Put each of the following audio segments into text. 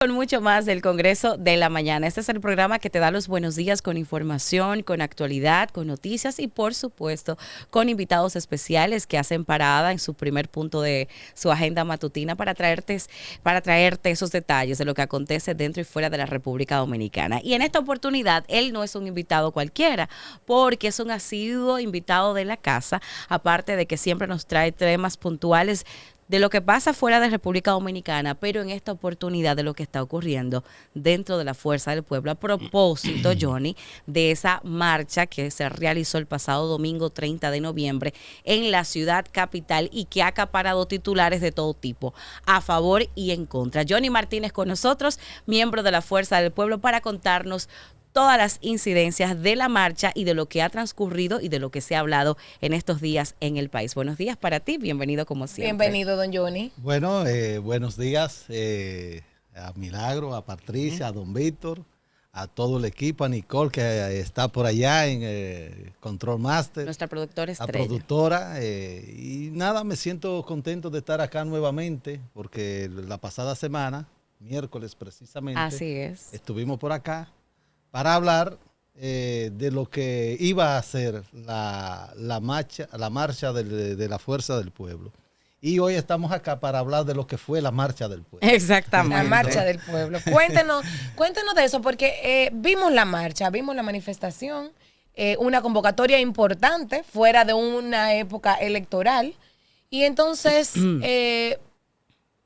Con mucho más del Congreso de la Mañana. Este es el programa que te da los buenos días con información, con actualidad, con noticias y por supuesto con invitados especiales que hacen parada en su primer punto de su agenda matutina para traerte esos detalles de lo que acontece dentro y fuera de la República Dominicana. Y en esta oportunidad él no es un invitado cualquiera porque es un asiduo invitado de la casa, aparte de que siempre nos trae temas puntuales de lo que pasa fuera de República Dominicana, pero en esta oportunidad de lo que está ocurriendo dentro de la Fuerza del Pueblo, a propósito, Johnny, de esa marcha que se realizó el pasado domingo 30 de noviembre en la ciudad capital y que ha acaparado titulares de todo tipo, a favor y en contra. Johnny Martínez con nosotros, miembro de la Fuerza del Pueblo, para contarnos todas las incidencias de la marcha y de lo que ha transcurrido y de lo que se ha hablado en estos días en el país. Buenos días para ti, bienvenido como siempre. Bienvenido, don Johnny. Bueno, buenos días a Milagro, a Patricia, a don Víctor, a todo el equipo, a Nicole que está por allá en Control Master. Nuestra productora estrella. La productora. Y nada, me siento contento de estar acá nuevamente porque la pasada semana, miércoles precisamente, así es, estuvimos por acá para hablar de lo que iba a ser la marcha de la Fuerza del Pueblo. Y hoy estamos acá para hablar de lo que fue la Marcha del Pueblo. Exactamente. La Marcha del Pueblo. Cuéntenos de eso, porque vimos la marcha, vimos la manifestación, una convocatoria importante fuera de una época electoral. Y entonces,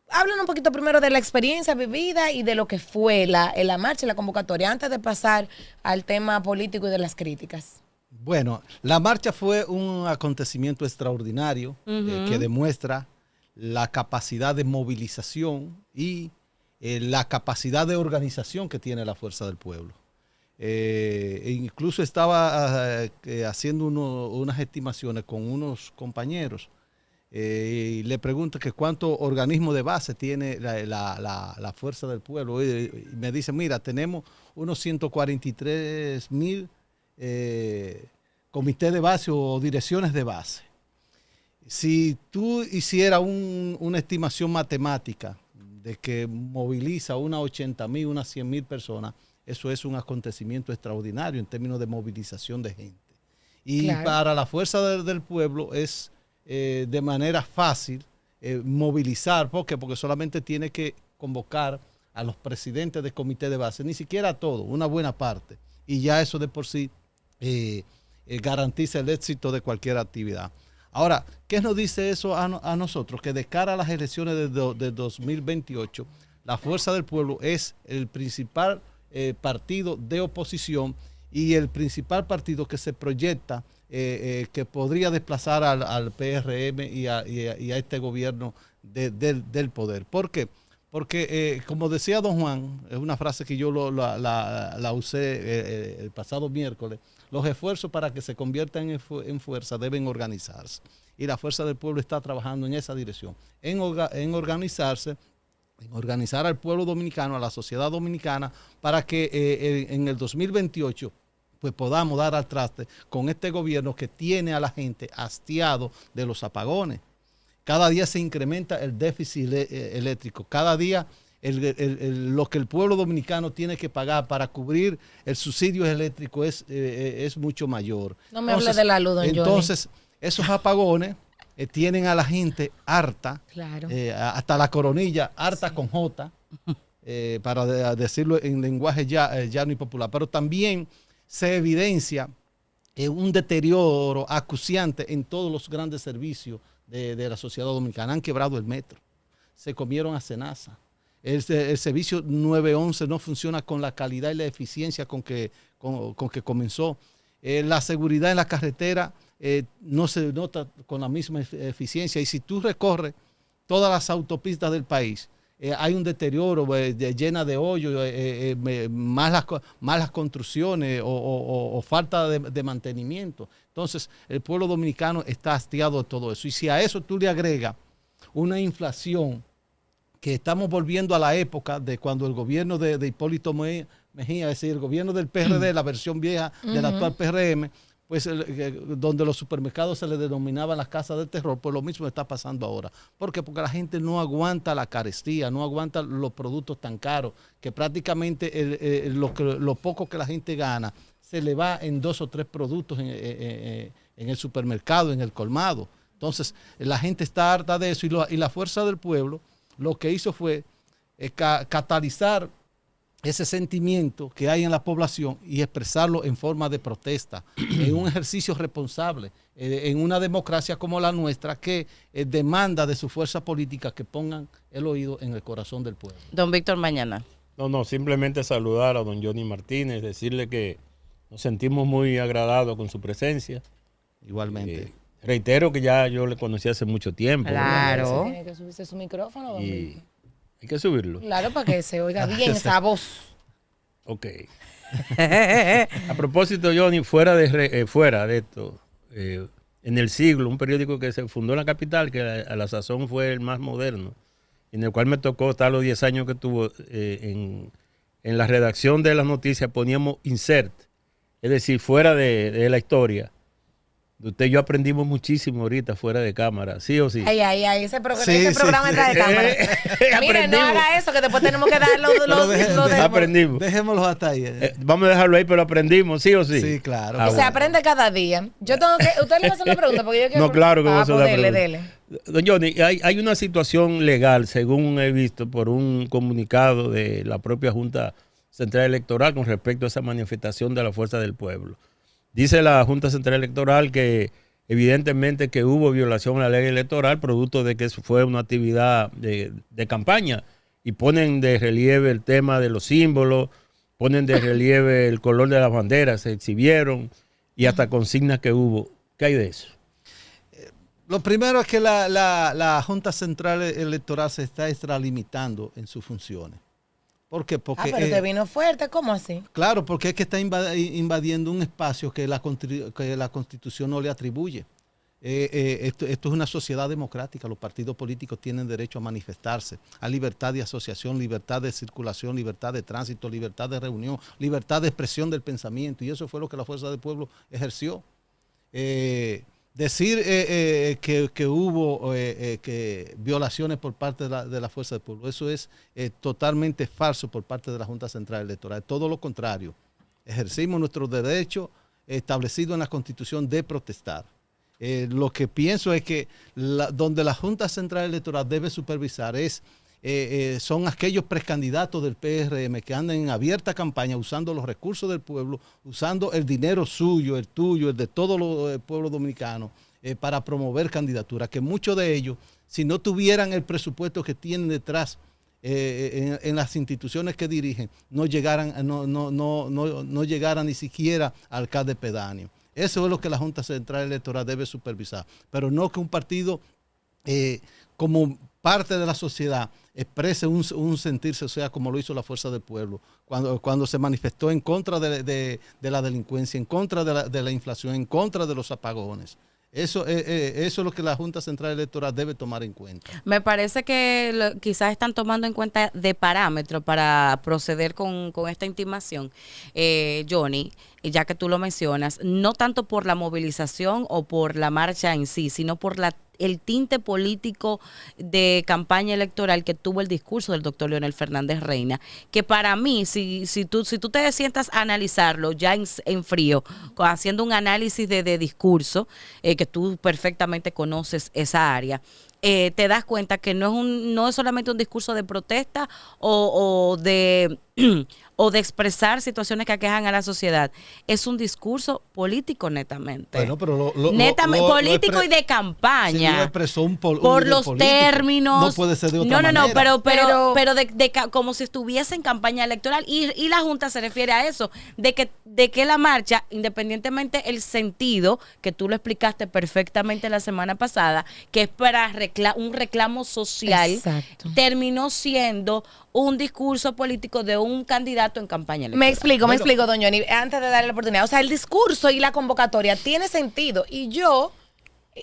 hablan un poquito primero de la experiencia vivida y de lo que fue la marcha y la convocatoria, antes de pasar al tema político y de las críticas. Bueno, la marcha fue un acontecimiento extraordinario que demuestra la capacidad de movilización y la capacidad de organización que tiene la Fuerza del Pueblo. Incluso estaba haciendo unas estimaciones con unos compañeros y le pregunto que cuántos organismos de base tiene la Fuerza del Pueblo. Y me dice, mira, tenemos unos 143,000 comités de base o direcciones de base. Si tú hicieras una estimación matemática de que moviliza unas 80,000, unas 100,000 personas, eso es un acontecimiento extraordinario en términos de movilización de gente. Y claro, para la Fuerza del Pueblo es de manera fácil movilizar. ¿Por qué? Porque solamente tiene que convocar a los presidentes de comité de base, ni siquiera a todos, una buena parte. Y ya eso de por sí garantiza el éxito de cualquier actividad. Ahora, ¿qué nos dice eso a nosotros? Que de cara a las elecciones de 2028, la Fuerza del Pueblo es el principal partido de oposición y el principal partido que se proyecta que podría desplazar al PRM y a este gobierno del poder. ¿Por qué? Porque, como decía don Juan, es una frase que yo la usé el pasado miércoles, los esfuerzos para que se conviertan en fuerza deben organizarse. Y la Fuerza del Pueblo está trabajando en esa dirección, en organizarse, en organizar al pueblo dominicano, a la sociedad dominicana, para que en el 2028 pues podamos dar al traste con este gobierno que tiene a la gente hastiado de los apagones. Cada día se incrementa el déficit eléctrico. Cada día lo que el pueblo dominicano tiene que pagar para cubrir el subsidio eléctrico es mucho mayor. No me hable de la luz, don Johnny. Entonces, esos apagones tienen a la gente harta, claro, hasta la coronilla, harta sí, con J, para decirlo en lenguaje llano y popular. Pero también se evidencia un deterioro acuciante en todos los grandes servicios de la sociedad dominicana. Han quebrado el metro, se comieron a Senasa. El servicio 911 no funciona con la calidad y la eficiencia con que comenzó. La seguridad en la carretera no se nota con la misma eficiencia. Y si tú recorres todas las autopistas del país, hay un deterioro llena de hoyos, malas construcciones o falta de mantenimiento. Entonces, el pueblo dominicano está hastiado de todo eso. Y si a eso tú le agregas una inflación, que estamos volviendo a la época de cuando el gobierno de Hipólito Mejía, es decir, el gobierno del PRD, la versión vieja del actual PRM, pues donde los supermercados se les denominaban las casas del terror, pues lo mismo está pasando ahora. ¿Por qué? Porque la gente no aguanta la carestía, no aguanta los productos tan caros, que prácticamente lo poco que la gente gana se le va en 2 o 3 productos en el supermercado, en el colmado. Entonces, la gente está harta de eso y la fuerza del pueblo lo que hizo fue catalizar ese sentimiento que hay en la población y expresarlo en forma de protesta, en un ejercicio responsable, en una democracia como la nuestra que demanda de su fuerza política que pongan el oído en el corazón del pueblo. Don Víctor Mañana. No, simplemente saludar a don Johnny Martínez, decirle que nos sentimos muy agradados con su presencia. Igualmente. Reitero que ya yo le conocí hace mucho tiempo. Claro. Tiene que subirse su micrófono. Y hay que subirlo. Claro, para que se oiga bien esa voz. Ok. A propósito, Johnny, fuera de esto, en El Siglo, un periódico que se fundó en la capital, que a la sazón fue el más moderno, en el cual me tocó estar los 10 años que tuvo en la redacción de las noticias, poníamos insert, es decir, fuera de la historia. Usted y yo aprendimos muchísimo ahorita fuera de cámara, ¿sí o sí? Ay, ese programa está de cámara. Mire, no haga eso, que después tenemos que dar los aprendimos. Dejémoslo hasta ahí. Vamos a dejarlo ahí, pero aprendimos, ¿sí o sí? Sí, claro. Y se aprende cada día. Yo tengo que... Usted le va a hacer una pregunta, porque yo quiero... No, claro que voy a hacer una pregunta. Dele. Don Johnny, hay una situación legal, según he visto por un comunicado de la propia Junta Central Electoral con respecto a esa manifestación de la Fuerza del Pueblo. Dice la Junta Central Electoral que evidentemente que hubo violación a la ley electoral producto de que eso fue una actividad de campaña y ponen de relieve el tema de los símbolos, ponen de relieve el color de las banderas, se exhibieron y hasta consignas que hubo. ¿Qué hay de eso? Lo primero es que la Junta Central Electoral se está extralimitando en sus funciones. ¿Por qué? Porque, pero te vino fuerte, ¿cómo así? Claro, porque es que está invadiendo un espacio que la Constitución no le atribuye. Esto es una sociedad democrática, los partidos políticos tienen derecho a manifestarse, a libertad de asociación, libertad de circulación, libertad de tránsito, libertad de reunión, libertad de expresión del pensamiento, y eso fue lo que la Fuerza del Pueblo ejerció. Decir que hubo violaciones por parte de la Fuerza del Pueblo, eso es totalmente falso por parte de la Junta Central Electoral. Todo lo contrario, ejercimos nuestro derecho establecido en la Constitución de protestar. Lo que pienso es que donde la Junta Central Electoral debe supervisar son aquellos precandidatos del PRM que andan en abierta campaña usando los recursos del pueblo, usando el dinero suyo, el tuyo, el de todo el pueblo dominicano para promover candidaturas, que muchos de ellos, si no tuvieran el presupuesto que tienen detrás en las instituciones que dirigen, no llegaran ni siquiera al alcalde pedáneo. Eso es lo que la Junta Central Electoral debe supervisar, pero no que un partido como parte de la sociedad exprese un sentirse, o sea, como lo hizo la Fuerza del Pueblo, cuando se manifestó en contra de la delincuencia, en contra de la inflación, en contra de los apagones. Eso es lo que la Junta Central Electoral debe tomar en cuenta. Me parece que quizás están tomando en cuenta de parámetro para proceder con esta intimación, Johnny, ya que tú lo mencionas, no tanto por la movilización o por la marcha en sí, sino por el tinte político de campaña electoral que tuvo el discurso del doctor Leonel Fernández Reina, que para mí, si tú te sientas a analizarlo ya en frío, haciendo un análisis de discurso, que tú perfectamente conoces esa área, te das cuenta que no es solamente un discurso de protesta o de expresar situaciones que aquejan a la sociedad. Es un discurso político netamente. Bueno, pero netamente político y de campaña. Si lo expresó un por los político, términos. No puede ser de otra manera. No, pero como si estuviese en campaña electoral. Y la Junta se refiere a eso, de que la marcha, independientemente el sentido, que tú lo explicaste perfectamente la semana pasada, que es para un reclamo social, exacto, terminó siendo un discurso político de un candidato en campaña electoral. Me explico, don Johnny, antes de darle la oportunidad. O sea, el discurso y la convocatoria tiene sentido. Y yo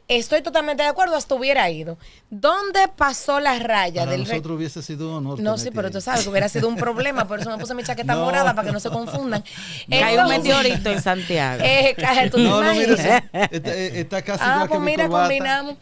Estoy totalmente de acuerdo, hasta hubiera ido. ¿Dónde pasó la raya Para del nosotros hubiese sido un honor. No, sí, tenerte pero ahí. tú sabes que hubiera sido un problema, por eso me puse mi chaqueta No. morada para que no se confundan. Hay un Entonces, meteorito en Santiago. ¿tú te No, mira, imaginas? está casi Ah, igual que pues mi mira, corbata. combinamos.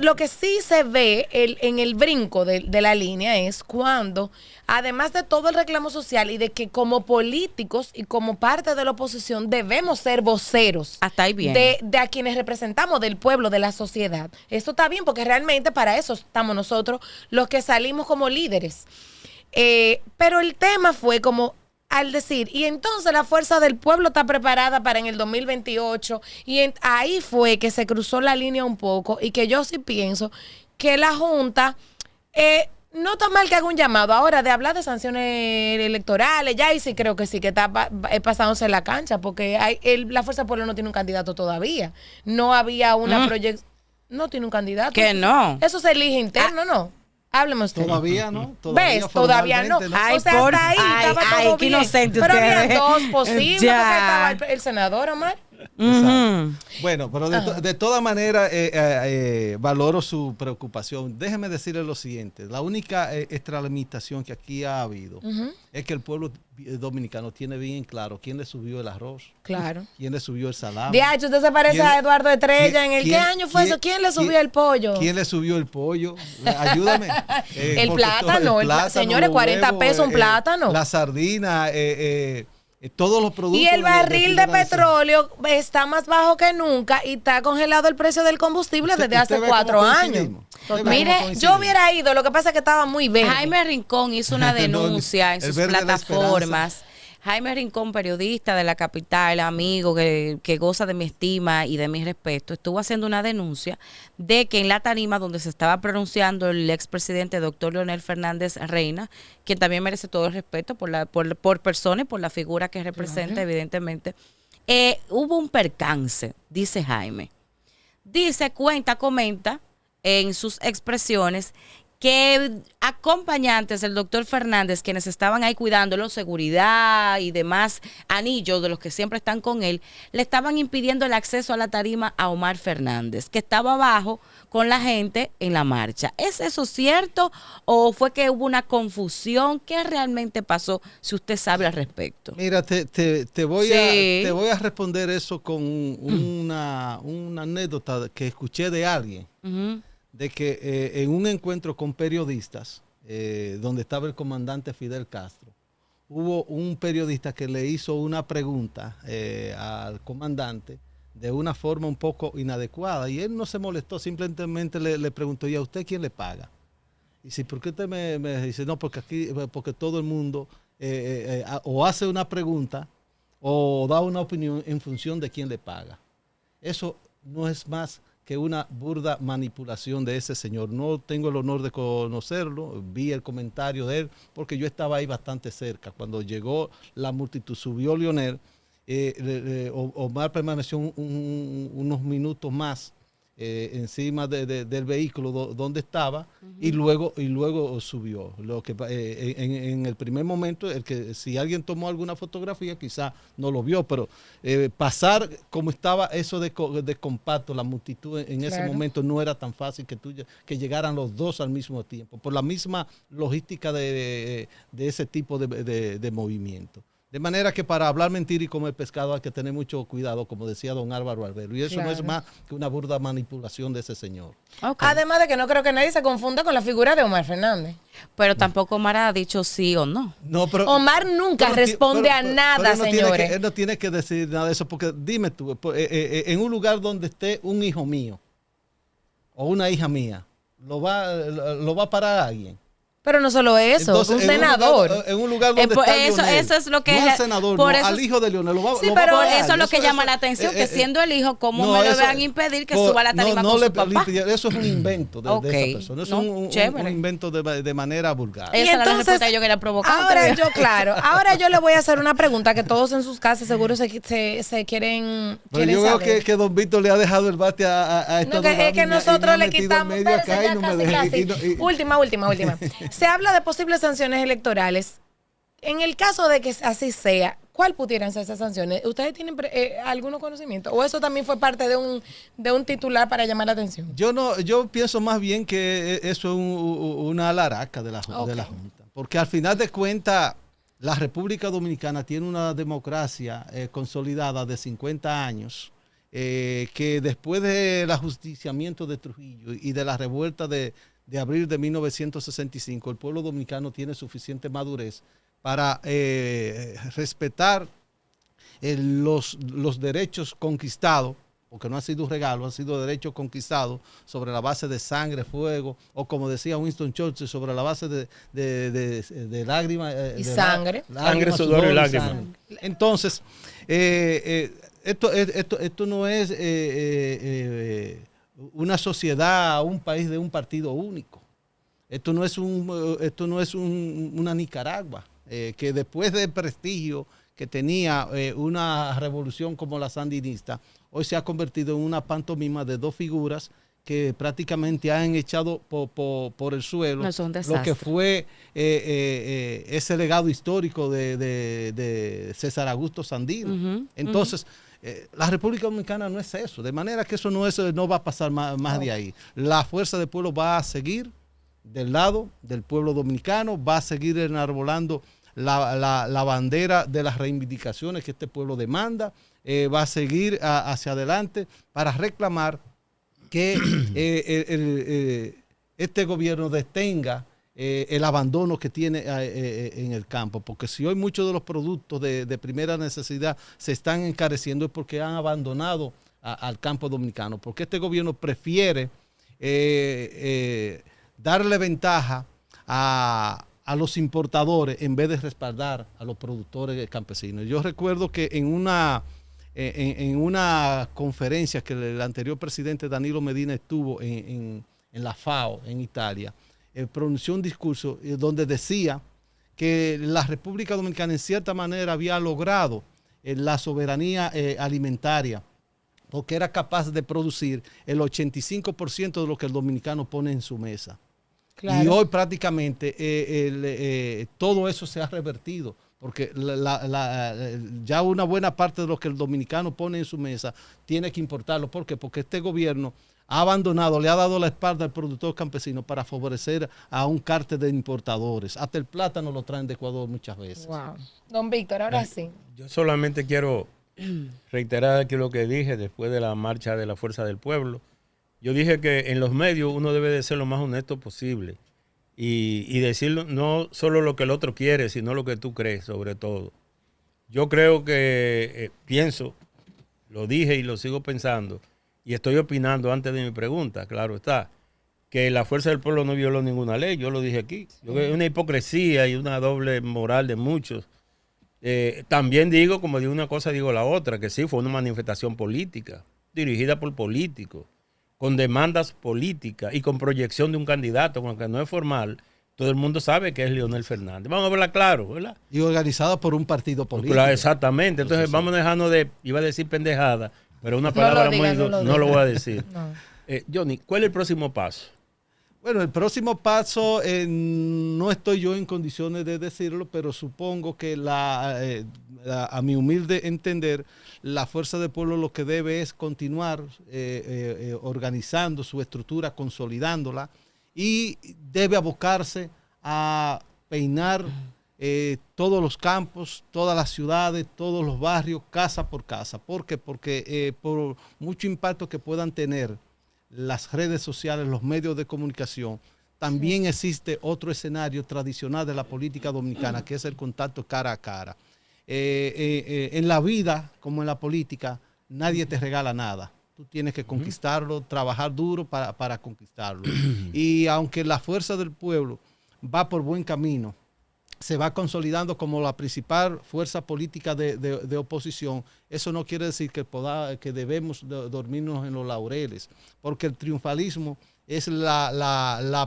Lo que sí se ve en el brinco de la línea es cuando, además de todo el reclamo social y de que como políticos y como parte de la oposición debemos ser voceros Hasta ahí bien. de a quienes representamos, del pueblo, de la sociedad. Esto está bien porque realmente para eso estamos nosotros los que salimos como líderes. Pero el tema fue como al decir, y entonces la fuerza del pueblo está preparada para en el 2028, y ahí fue que se cruzó la línea un poco, y que yo sí pienso que la Junta, no está mal que haga un llamado ahora de hablar de sanciones electorales, ya, y sí creo que sí, que está pasándose la cancha, porque la fuerza del pueblo no tiene un candidato todavía, no había una proyección, no tiene un candidato. Que no. Eso se elige interno, ¿no? Hábleme usted. Todavía no. ¿Ves? Todavía no. formalmente, Ay, O sea, hasta ahí estaba todo qué bien. inocente Pero había ustedes. dos posibles Ya. porque estaba el senador, Omar. Ujú. Bueno, pero de todas maneras valoro su preocupación. Déjeme decirle lo siguiente. La única extralimitación que aquí ha habido es que el pueblo dominicano tiene bien claro quién le subió el arroz, Claro. quién le subió el salami. Diacho, usted se parece ¿Quién- a Eduardo Estrella. ¿Qué quién- año fue eso? ¿Quién le subió el pollo? ¿Quién le subió el pollo? Ayúdame. El Porque plátano, señores, los 40 pesos un plátano. La sardina, todos los productos. Y el barril de fibra de petróleo está más bajo que nunca y está congelado el precio del combustible desde hace ve 4 cómo años. coincidimos. Usted ve cómo Mire, coincidimos. Yo hubiera ido, lo que pasa es que estaba muy verde. Jaime Rincón hizo una No, denuncia en el sus verde de la plataformas. Jaime Rincón, periodista de la capital, amigo que goza de mi estima y de mi respeto, estuvo haciendo una denuncia de que en la tarima donde se estaba pronunciando el expresidente doctor Leonel Fernández Reina, quien también merece todo el respeto por persona y por la figura que representa, evidentemente, hubo un percance, dice Jaime. Dice, comenta en sus expresiones que acompañantes del doctor Fernández, quienes estaban ahí cuidándolo, seguridad y demás anillos de los que siempre están con él, le estaban impidiendo el acceso a la tarima a Omar Fernández, que estaba abajo con la gente en la marcha. ¿Es eso cierto o fue que hubo una confusión? ¿Qué realmente pasó, si usted sabe al respecto? Mira, te voy Sí. a responder eso con una anécdota que escuché de alguien. Ujú. De que en un encuentro con periodistas, donde estaba el comandante Fidel Castro, hubo un periodista que le hizo una pregunta al comandante de una forma un poco inadecuada y él no se molestó, simplemente le preguntó, ¿y a usted quién le paga? Y si, ¿por qué usted me dice? No, porque todo el mundo o hace una pregunta o da una opinión en función de quién le paga. Eso no es más que una burda manipulación de ese señor. No tengo el honor de conocerlo, vi el comentario de él, porque yo estaba ahí bastante cerca. Cuando llegó la multitud, subió Leonel, Omar permaneció unos minutos más encima del vehículo donde estaba y luego subió. Lo que en el primer momento, si alguien tomó alguna fotografía quizá no lo vio, pero pasar como estaba eso de compacto, la multitud en ese momento no era tan fácil que llegaran los dos al mismo tiempo, por la misma logística de ese tipo de movimiento. De manera que para hablar mentira y comer pescado hay que tener mucho cuidado, como decía don Álvaro Albero. Y eso no es más que una burda manipulación de ese señor. Okay. Además de que no creo que nadie se confunda con la figura de Omar Fernández. Pero tampoco Omar ha dicho sí o no. No, pero, Omar nunca responde a nada, él no señores. él no tiene que decir nada de eso, porque dime tú, en un lugar donde esté un hijo mío o una hija mía, ¿lo va a parar alguien? Pero no solo eso, Entonces, un senador. En un lugar donde Por está eso- Leonel, eso es lo que no es al la- senador, por no, eso al es- hijo de Leonel. Sí, lo va a pero Por parar. eso es lo que Eso- llama eso- la atención, que eh, siendo el hijo, ¿cómo no, me lo eso- van a impedir que suba a la tarima no con le su papá? Eso es un invento de Ok, esa persona. Eso no, es un chévere. invento de manera vulgar. Y Esa era la entonces, respuesta que yo quería provocar. ahora yo le voy a hacer una pregunta que todos en sus casas seguro se quieren, Pero quieren yo veo saber. que don Víctor le ha dejado el bate a esta No, que, es que nosotros le quitamos, pero ya casi. Última. Se habla de posibles sanciones electorales. En el caso de que así sea, ¿Cuál pudieran ser esas sanciones? ¿Ustedes tienen algunos conocimientos? ¿O eso también fue parte de un titular para llamar la atención? Yo pienso más bien que eso es una alaraca de la Junta. Porque al final de cuentas, la República Dominicana tiene una democracia consolidada de 50 años, que después del ajusticiamiento de Trujillo y de la revuelta de abril de 1965, el pueblo dominicano tiene suficiente madurez para respetar los derechos conquistados, porque no ha sido un regalo, han sido derechos conquistados sobre la base de sangre, fuego, o como decía Winston Churchill, sobre la base de lágrimas. Y sangre. Sangre, sudor y lágrimas. Entonces, esto no es una sociedad, un país de un partido único. Esto no es una Nicaragua, que después del prestigio que tenía una revolución como la sandinista, hoy se ha convertido en una pantomima de dos figuras que prácticamente han echado por el suelo lo que fue ese legado histórico de César Augusto Sandino. Entonces, la República Dominicana no es eso, de manera que eso no va a pasar más de ahí. La Fuerza del Pueblo va a seguir del lado del pueblo dominicano, va a seguir enarbolando la bandera de las reivindicaciones que este pueblo demanda, va a seguir hacia adelante para reclamar que este gobierno detenga el abandono que tiene en el campo, porque si hoy muchos de los productos de primera necesidad se están encareciendo es porque han abandonado al campo dominicano, porque este gobierno prefiere darle ventaja a los importadores en vez de respaldar a los productores campesinos. Yo recuerdo que en una conferencia que el anterior presidente Danilo Medina estuvo en la FAO en Italia, pronunció un discurso donde decía que la República Dominicana en cierta manera había logrado la soberanía alimentaria, porque era capaz de producir el 85% de lo que el dominicano pone en su mesa. Claro. Y hoy prácticamente todo eso se ha revertido, porque ya una buena parte de lo que el dominicano pone en su mesa tiene que importarlo. ¿Por qué? Porque este gobierno ha abandonado, le ha dado la espalda al productor campesino para favorecer a un cártel de importadores. Hasta el plátano lo traen de Ecuador muchas veces. Wow. Don Víctor, ahora sí. Yo solamente quiero reiterar aquí lo que dije después de la marcha de la Fuerza del Pueblo. Yo dije que en los medios uno debe de ser lo más honesto posible y decir no solo lo que el otro quiere, sino lo que tú crees sobre todo. Yo creo que, pienso, lo dije y lo sigo pensando, y estoy opinando antes de mi pregunta, claro está, que la Fuerza del Pueblo no violó ninguna ley, yo lo dije aquí. Yo creo que es una hipocresía y una doble moral de muchos. También digo, como digo una cosa, digo la otra, que sí fue una manifestación política, dirigida por políticos, con demandas políticas y con proyección de un candidato, aunque no es formal, todo el mundo sabe que es Leonel Fernández. Vamos a hablar claro, ¿verdad? Y organizada por un partido político. Claro, exactamente. Entonces vamos dejando de, iba a decir pendejada, pero una palabra no lo voy a decir. No. Johnny, ¿cuál es el próximo paso? Bueno, el próximo paso no estoy yo en condiciones de decirlo, pero supongo que a mi humilde entender, la Fuerza del Pueblo lo que debe es continuar organizando su estructura, consolidándola, y debe abocarse a peinar todos los campos, todas las ciudades, todos los barrios, casa por casa. ¿Por qué? Porque por mucho impacto que puedan tener las redes sociales, los medios de comunicación, también existe otro escenario tradicional de la política dominicana, que es el contacto cara a cara. En la vida, como en la política, nadie te regala nada. Tú tienes que conquistarlo, trabajar duro para conquistarlo. Y aunque la Fuerza del Pueblo va por buen camino, se va consolidando como la principal fuerza política de oposición, eso no quiere decir que debemos dormirnos en los laureles, porque el triunfalismo es el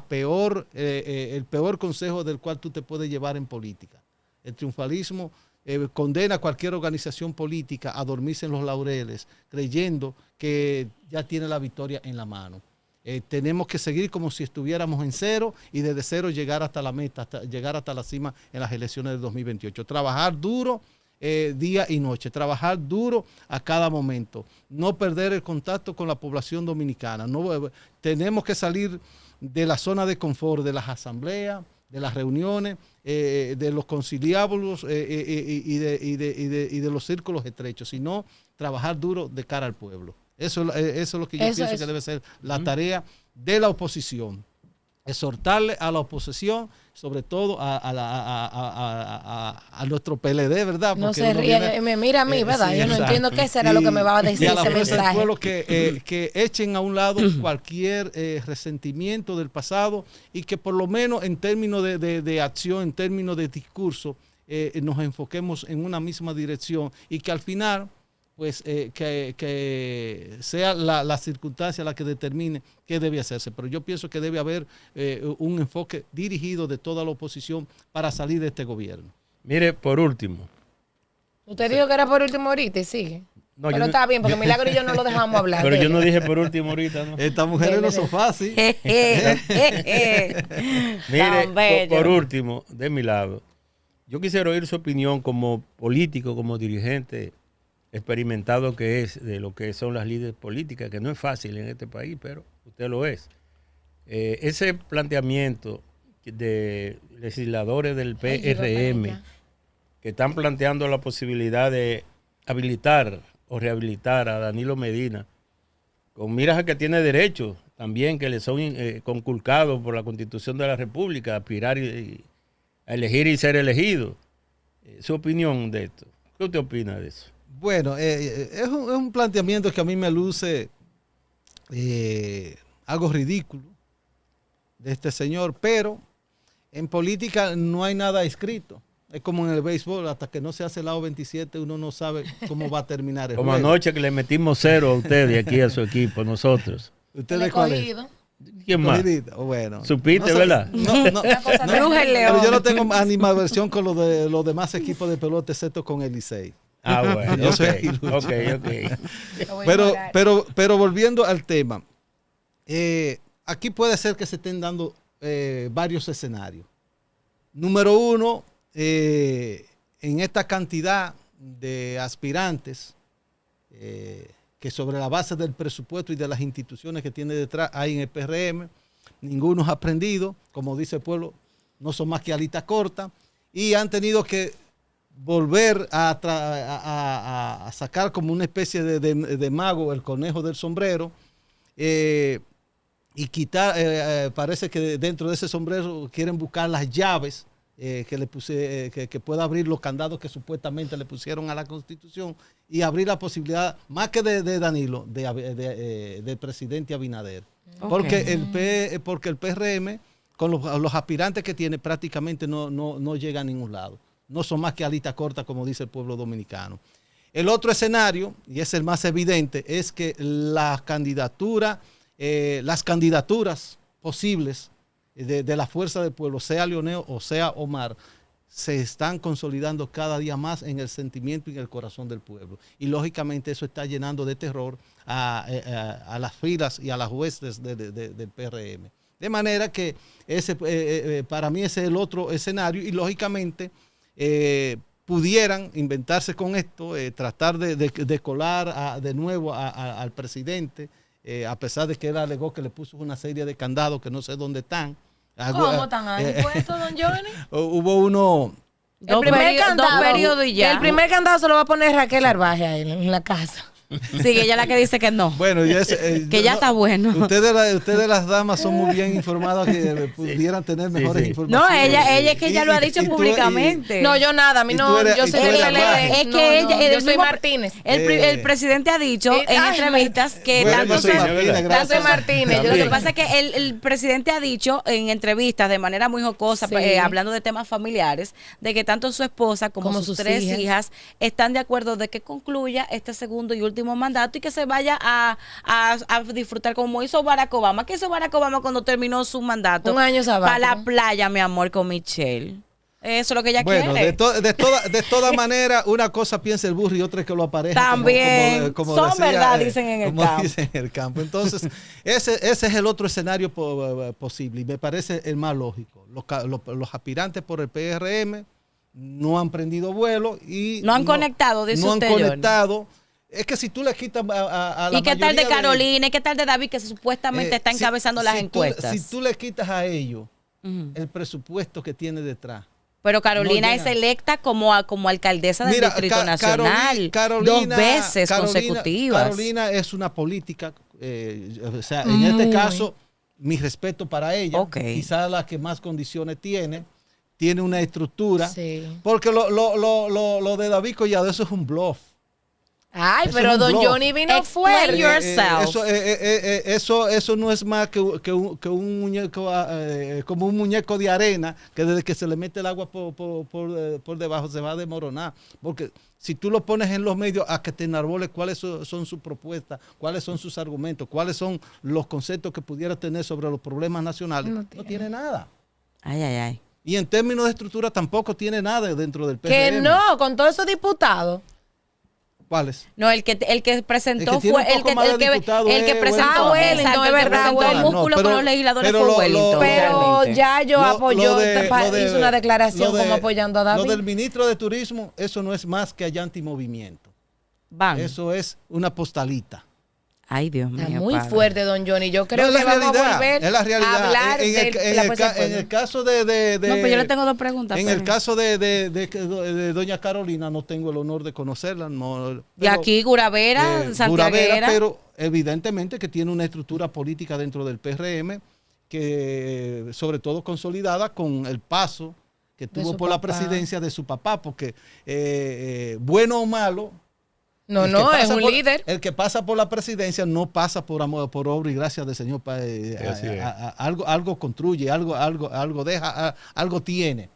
peor consejo del cual tú te puedes llevar en política. El triunfalismo condena a cualquier organización política a dormirse en los laureles, creyendo que ya tiene la victoria en la mano. Tenemos que seguir como si estuviéramos en cero y desde cero llegar hasta la meta, llegar hasta la cima en las elecciones de 2028. Trabajar duro, día y noche, trabajar duro a cada momento, no perder el contacto con la población dominicana. No, tenemos que salir de la zona de confort, de las asambleas, de las reuniones, de los conciliábulos y de los círculos estrechos, sino trabajar duro de cara al pueblo. Eso es lo que yo pienso que debe ser la tarea de la oposición. Exhortarle a la oposición, sobre todo a nuestro PLD, ¿verdad? No se ríe, me mira a mí, ¿verdad? Sí, yo no entiendo qué será lo que me va a decir ese mensaje. Pueblo que echen a un lado cualquier resentimiento del pasado y que por lo menos en términos de acción, en términos de discurso, nos enfoquemos en una misma dirección y que al final pues que sea la circunstancia la que determine qué debe hacerse. Pero yo pienso que debe haber un enfoque dirigido de toda la oposición para salir de este gobierno. Mire, por último. Usted dijo que era por último ahorita y sigue. No, pero está bien, porque Milagro y yo no lo dejamos hablar. Pero yo no dije por último ahorita, ¿no? Estas mujeres no son fáciles. Mire, por último, de mi lado, yo quisiera oír su opinión como político, como dirigente experimentado que es de lo que son las líderes políticas, que no es fácil en este país, pero usted lo es. Ese planteamiento de legisladores del PRM que están planteando la posibilidad de habilitar o rehabilitar a Danilo Medina, con miras a que tiene derechos también que le son conculcados por la Constitución de la República, a aspirar a elegir y ser elegido. Su opinión de esto. ¿Qué usted opina de eso? Bueno, es un planteamiento que a mí me luce algo ridículo de este señor, pero en política no hay nada escrito. Es como en el béisbol, hasta que no se hace el lado 27 uno no sabe cómo va a terminar el como juego. Anoche que le metimos 0 a usted y aquí a su equipo, nosotros. ¿Ustedes cuál es? ¿Quién más? Bueno, ¿Supiste, no, verdad? Pero yo no tengo animadversión con los demás equipos de pelota, excepto con el Licey. Ah, bueno, ok. Pero volviendo al tema, aquí puede ser que se estén dando varios escenarios. Número uno, en esta cantidad de aspirantes, que sobre la base del presupuesto y de las instituciones que tiene detrás hay en el PRM, ninguno ha aprendido, como dice el pueblo, no son más que alitas cortas, y han tenido que volver a sacar como una especie de mago el conejo del sombrero y quitar, parece que dentro de ese sombrero quieren buscar las llaves que pueda abrir los candados que supuestamente le pusieron a la Constitución y abrir la posibilidad, más que de Danilo, del presidente Abinader. Okay. Porque el PRM, con los aspirantes que tiene, prácticamente no llega a ningún lado. No son más que alitas cortas, como dice el pueblo dominicano. El otro escenario, y es el más evidente, es que las candidaturas posibles de la fuerza del pueblo, sea Leonel o sea Omar, se están consolidando cada día más en el sentimiento y en el corazón del pueblo. Y lógicamente eso está llenando de terror a las filas y a las huestes del PRM. De manera que para mí ese es el otro escenario y lógicamente pudieran inventarse con esto, tratar de colar de nuevo al presidente, a pesar de que él alegó que le puso una serie de candados que no sé dónde están. ¿Cómo están ahí puestos, don Johnny? Hubo uno... El primer candado, y ya. El primer candado se lo va a poner Raquel Arbaje a él en la casa. Sí, ella es la que dice que no. Bueno, que ya está bueno. Ustedes las damas son muy bien informadas, que pudieran tener mejores informaciones. No, ella es que ella lo ha dicho públicamente. No, yo nada, a mí no, yo soy del PLD. Es que ella, yo soy Martínez. El presidente ha dicho en entrevistas que tanto Martínez. Lo que pasa es que el presidente ha dicho en entrevistas de manera muy jocosa, hablando de temas familiares, de que tanto su esposa como sus 3 hijas están de acuerdo de que concluya este segundo y último mandato y que se vaya a disfrutar como hizo Barack Obama. ¿Qué hizo Barack Obama cuando terminó su mandato? Un año sabático. Para la playa, mi amor, con Michelle. Eso es lo que ella quiere. De toda manera, una cosa piensa el burro y otra es que lo apareja. También. Como son decía, verdad, dicen en el campo. Dicen en el campo. Entonces, ese es el otro escenario posible y me parece el más lógico. Los aspirantes por el PRM no han prendido vuelo y No han conectado, dice no usted, han Johnny. conectado. Es que si tú le quitas a la ¿Y qué tal de mayoría Carolina? ¿Y qué tal de David, que supuestamente está encabezando las encuestas? Si tú le quitas a ellos Ujú. el presupuesto que tiene detrás. Pero Carolina no es llega. electa como alcaldesa del Distrito Nacional dos veces consecutivas. Carolina es una política, o sea, en este caso, mi respeto para ella, Ok. quizás la que más condiciones tiene una estructura, Sí. porque lo de David Collado, eso es un bluff. Ay, Eso pero es un don bluff. Johnny vino Explain fuerte. your- Yourself. Eso no es más que un muñeco, como un muñeco de arena, que desde que se le mete el agua por debajo se va a desmoronar. Porque si tú lo pones en los medios a que te enarbole cuáles son sus propuestas, cuáles son sus argumentos, cuáles son los conceptos que pudiera tener sobre los problemas nacionales, no tiene nada. Ay, ay, ay. Y en términos de estructura tampoco tiene nada dentro del PRM. Que no, con todos esos diputados. ¿Cuáles? No, el que presentó El que tiene fue un el poco que, más de el que, diputado el que es presentó, Wellington. exacto, Es el que verdad, presentó el Wellington. músculo con los legisladores pero fue Wellington. Pero realmente. Yayo apoyó, lo de- hizo una declaración lo de- como apoyando a Lo David. del ministro de Turismo, eso no es más que allá antimovimiento. Van. Eso es una postalita. Ay, Dios mío. Está muy padre. fuerte, don Johnny. Yo creo No, que vamos a volver es la realidad. a hablar de la fuerza del En pueblo. el caso de No, pues yo le tengo dos preguntas. en pero- el caso de doña Carolina, no tengo el honor de conocerla. No, Y pero, aquí Guravera, Guravera, Santiaguera. pero evidentemente que tiene una estructura política dentro del PRM, que sobre todo consolidada con el paso que De tuvo su por la papá. presidencia de su papá, porque bueno o malo, No, el que no, es pasa un por- líder. El que pasa por la presidencia no pasa por amor, por obra y gracia del Señor. Así es. Algo construye, algo deja, algo tiene.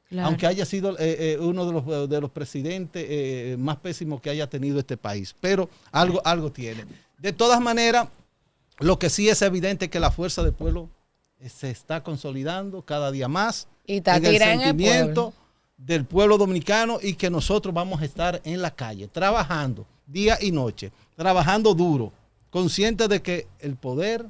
Claro. Aunque haya sido uno de los presidentes más pésimos que haya tenido este país. Pero algo tiene. De todas maneras, lo que sí es evidente es que la fuerza del pueblo se está consolidando cada día más Y está en el tirada en el sentimiento pueblo. del pueblo dominicano, y que nosotros vamos a estar en la calle, trabajando día y noche, trabajando duro, conscientes de que el poder,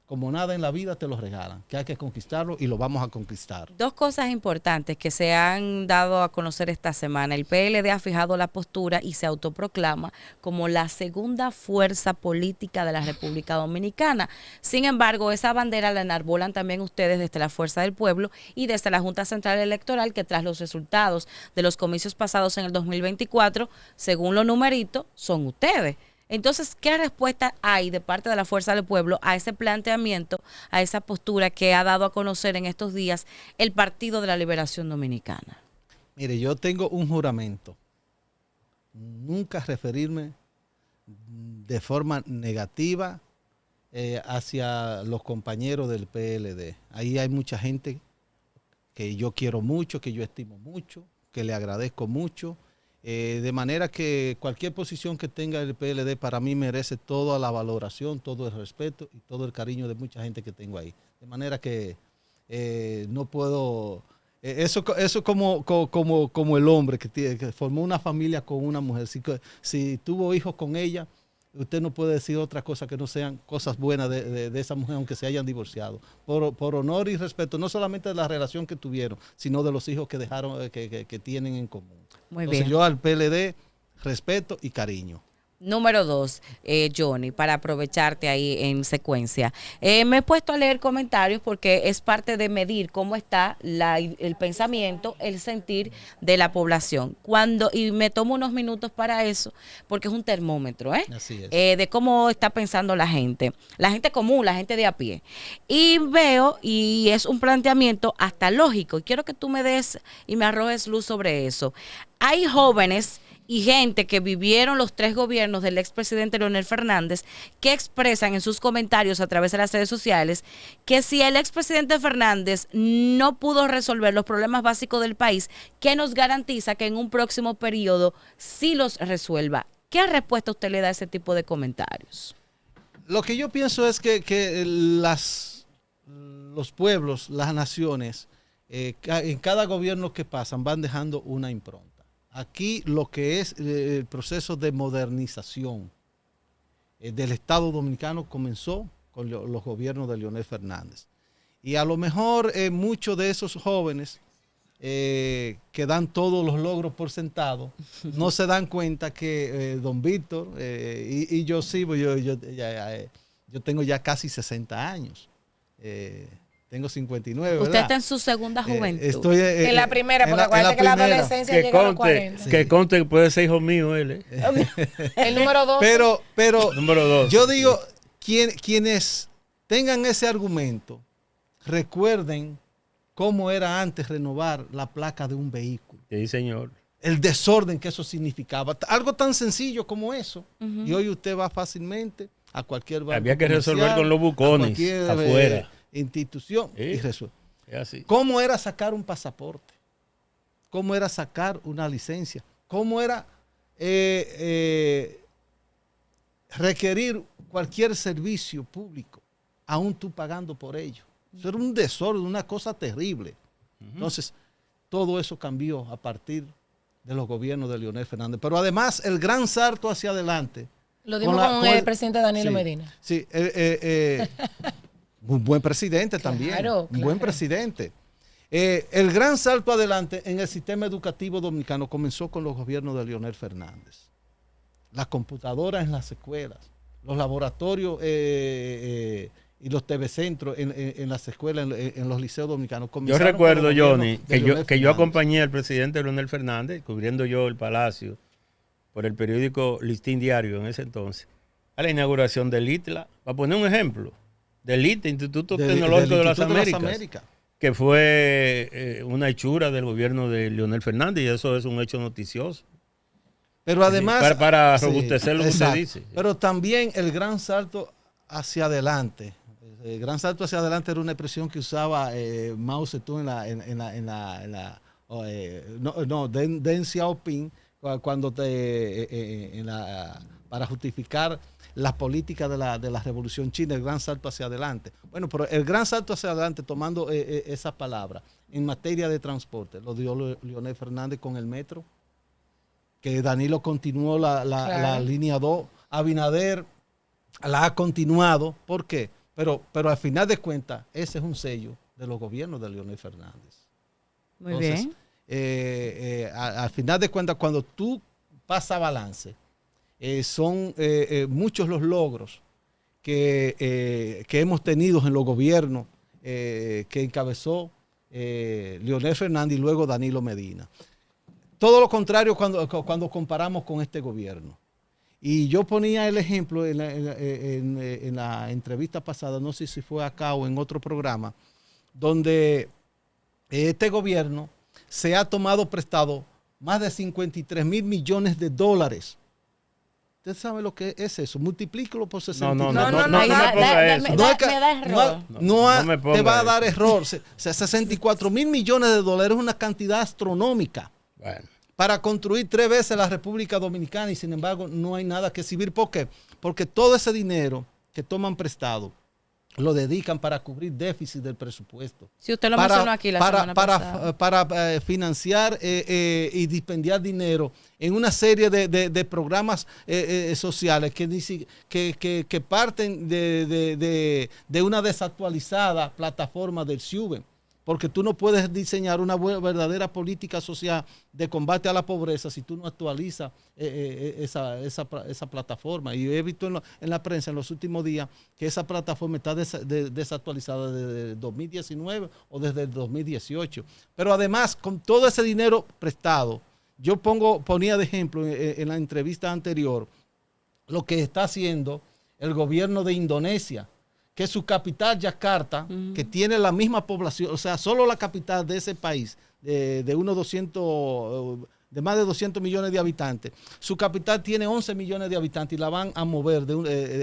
como nada en la vida, te lo regalan, que hay que conquistarlo y lo vamos a conquistar. Dos cosas importantes que se han dado a conocer esta semana. El PLD ha fijado la postura y se autoproclama como la segunda fuerza política de la República Dominicana. Sin embargo, esa bandera la enarbolan también ustedes desde la Fuerza del Pueblo y desde la Junta Central Electoral, que tras los resultados de los comicios pasados en el 2024, según los numeritos, son ustedes. Entonces, ¿qué respuesta hay de parte de la Fuerza del Pueblo a ese planteamiento, a esa postura que ha dado a conocer en estos días el Partido de la Liberación Dominicana? Mire, yo tengo un juramento: nunca referirme de forma negativa hacia los compañeros del PLD. Ahí hay mucha gente que yo quiero mucho, que yo estimo mucho, que le agradezco mucho. De manera que cualquier posición que tenga el PLD para mí merece toda la valoración, todo el respeto y todo el cariño de mucha gente que tengo ahí. De manera que no puedo... Eso como el hombre que formó una familia con una mujer. Si tuvo hijos con ella, usted no puede decir otra cosa que no sean cosas buenas de esa mujer, aunque se hayan divorciado. Por honor y respeto, no solamente de la relación que tuvieron, sino de los hijos que dejaron, que tienen en común. Muy Entonces bien. yo al PLD respeto y cariño. Número 2, Johnny, para aprovecharte ahí en secuencia. Me he puesto a leer comentarios porque es parte de medir cómo está el pensamiento, el sentir de la población. Y me tomo unos minutos para eso, porque es un termómetro, Así es. de cómo está pensando la gente común, la gente de a pie. Y veo, y es un planteamiento hasta lógico, y quiero que tú me des y me arrojes luz sobre eso. Hay jóvenes y gente que vivieron los 3 gobiernos del expresidente Leonel Fernández, que expresan en sus comentarios a través de las redes sociales que si el expresidente Fernández no pudo resolver los problemas básicos del país, ¿qué nos garantiza que en un próximo periodo sí los resuelva? ¿Qué respuesta usted le da a ese tipo de comentarios? Lo que yo pienso es que los pueblos, las naciones, en cada gobierno que pasan van dejando una impronta. Aquí lo que es el proceso de modernización del Estado Dominicano comenzó con los gobiernos de Leonel Fernández. Y a lo mejor muchos de esos jóvenes que dan todos los logros por sentado, no se dan cuenta que don Víctor y yo sí, pues yo tengo ya casi 60 años. Tengo 59, Usted ¿verdad? está en su segunda juventud. Estoy En la primera, porque acuérdate que la adolescencia Que llega a los conte, 40. que conte que puede ser hijo mío él. El número 2. Pero Número 2. yo digo, quienes tengan ese argumento, recuerden cómo era antes renovar la placa de un vehículo. Sí, señor. El desorden que eso significaba. Algo tan sencillo como eso. Y hoy usted va fácilmente a cualquier banco Había que resolver comercial, con los bucones a cualquier, afuera. institución Sí. y resuelve. Es así. ¿Cómo era sacar un pasaporte? ¿Cómo era sacar una licencia? ¿Cómo era requerir cualquier servicio público, aún tú pagando por ello? Eso era un desorden, una cosa terrible. Entonces, todo eso cambió a partir de los gobiernos de Leonel Fernández. Pero además, el gran salto hacia adelante. Lo dimos con el presidente Danilo Medina. Sí, un buen presidente también. Claro. Un buen presidente. El gran salto adelante en el sistema educativo dominicano comenzó con los gobiernos de Leonel Fernández. Las computadoras en las escuelas, los laboratorios y los TV centros en las escuelas, en los liceos dominicanos. Yo recuerdo, Johnny, que yo Fernández. acompañé al presidente Leonel Fernández, cubriendo yo el Palacio por el periódico Listín Diario en ese entonces, a la inauguración del ITLA. Para poner un ejemplo, del ITLA, Instituto Tecnológico de las Américas, que fue una hechura del gobierno de Leonel Fernández, y eso es un hecho noticioso. Pero además, para robustecer lo que usted dice. Pero también el gran salto hacia adelante. El gran salto hacia adelante era una expresión que usaba Mao Zedong Deng Xiaoping cuando para justificar las políticas de la revolución china, el gran salto hacia adelante. Bueno, pero el gran salto hacia adelante, tomando esas palabras, en materia de transporte, lo dio Leonel Fernández con el metro, que Danilo continuó la línea 2, Abinader la ha continuado. ¿Por qué? Pero al final de cuentas, ese es un sello de los gobiernos de Leonel Fernández. Muy Entonces, bien. Al final de cuentas, cuando tú pasas balance, son muchos los logros que hemos tenido en los gobiernos que encabezó Leonel Fernández y luego Danilo Medina. Todo lo contrario cuando comparamos con este gobierno. Y yo ponía el ejemplo en la entrevista pasada, no sé si fue acá o en otro programa, donde este gobierno se ha tomado prestado más de 53 mil millones de dólares. ¿Usted sabe lo que es eso? Multiplícalo por 63. No me ponga eso. Me da error. Te va a dar error. 64 mil millones de dólares es una cantidad astronómica. Bueno. Para construir 3 veces la República Dominicana, y sin embargo no hay nada que exhibir. ¿Por qué? Porque todo ese dinero que toman prestado lo dedican para cubrir déficit del presupuesto. Si usted lo mencionó aquí la semana pasada. Para financiar y dispendiar dinero en una serie de programas sociales que parten de una desactualizada plataforma del SIUBE. Porque tú no puedes diseñar una verdadera política social de combate a la pobreza si tú no actualizas esa plataforma. Y he visto en la prensa en los últimos días que esa plataforma está desactualizada desde 2019 o desde el 2018. Pero además, con todo ese dinero prestado, yo ponía de ejemplo en la entrevista anterior lo que está haciendo el gobierno de Indonesia, que su capital, Yakarta, que tiene la misma población, o sea, solo la capital de ese país, de más de 200 millones de habitantes, su capital tiene 11 millones de habitantes y la van a mover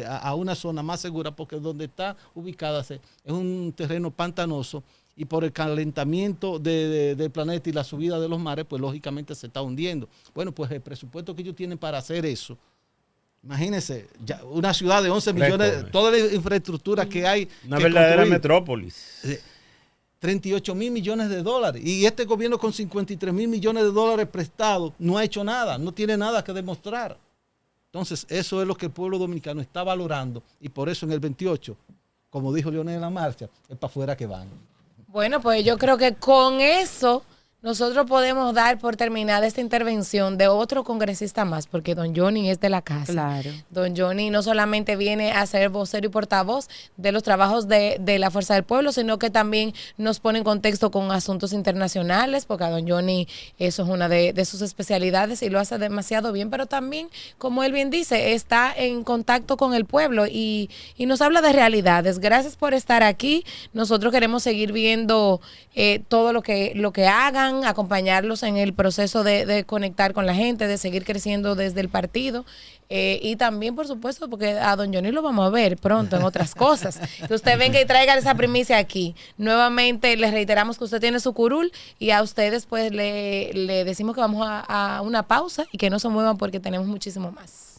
a una zona más segura porque donde está ubicada es un terreno pantanoso y por el calentamiento del planeta y la subida de los mares, pues lógicamente se está hundiendo. Bueno, pues el presupuesto que ellos tienen para hacer eso, imagínense, una ciudad de 11 millones, toda la infraestructura que hay. Una verdadera metrópolis. 38 mil millones de dólares. Y este gobierno con 53 mil millones de dólares prestados no ha hecho nada, no tiene nada que demostrar. Entonces, eso es lo que el pueblo dominicano está valorando. Y por eso en el 28, como dijo Leonel en la marcha, es para afuera que van. Bueno, pues yo creo que con eso Nosotros podemos dar por terminada esta intervención de otro congresista más, porque don Johnny es de la casa. Claro. Don Johnny no solamente viene a ser vocero y portavoz de los trabajos de la Fuerza del Pueblo, sino que también nos pone en contexto con asuntos internacionales, porque a don Johnny eso es una de sus especialidades y lo hace demasiado bien, pero también, como él bien dice, está en contacto con el pueblo y nos habla de realidades. Gracias por estar aquí. Nosotros queremos seguir viendo todo lo que hagan, acompañarlos en el proceso de conectar con la gente, de seguir creciendo desde el partido. Y también, por supuesto, porque a don Johnny lo vamos a ver pronto en otras cosas. Que usted venga y traiga esa primicia aquí. Nuevamente, les reiteramos que usted tiene su curul y a ustedes pues le decimos que vamos a una pausa y que no se muevan porque tenemos muchísimo más.